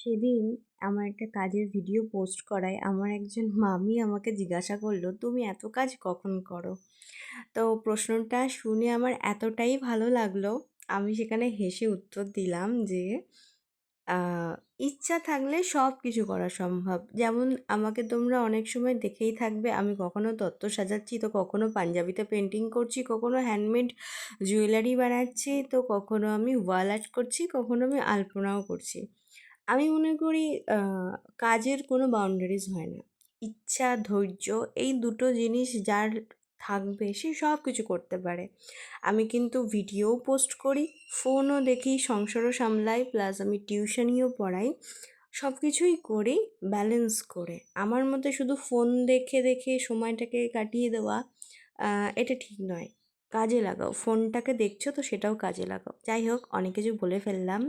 সেদিন আমার একটা কাজের ভিডিও পোস্ট করায় আমার একজন মামি আমাকে জিজ্ঞাসা করলো, তুমি এত কাজ কখন করো? তো প্রশ্নটা শুনে আমার এতটাই ভালো লাগলো, আমি সেখানে হেসে উত্তর দিলাম যে আহ, ইচ্ছা থাকলে সব কিছু করা সম্ভব। যেমন আমাকে তোমরা অনেক সময় দেখেই থাকবে, আমি কখনো তত্ত্ব সাজাচ্ছি, তো কখনো পাঞ্জাবিতে পেন্টিং করছি, কখনো হ্যান্ডমেড জুয়েলারি বানাচ্ছি, তো কখনো আমি ওয়াল আর্ট করছি, কখনো আমি আলপনাও করছি। আমি মনে করি কাজের কোনো বাউন্ডারিজ হয় না। ইচ্ছা, ধৈর্য, এই দুটো জিনিস যার থাকবে সে সব কিছু করতে পারে। আমি কিন্তু ভিডিও পোস্ট করি, ফোনও দেখি, সংসারও সামলাই, প্লাস আমি টিউশনিও পড়াই। সব কিছুই করি ব্যালেন্স করে। আমার মতে শুধু ফোন দেখে দেখে সময়টাকে কাটিয়ে দেওয়া এটা ঠিক নয়। কাজে লাগাও, ফোনটাকে দেখছো তো সেটাও কাজে লাগাও। যাই হোক, অনেক কিছু বলে ফেললাম।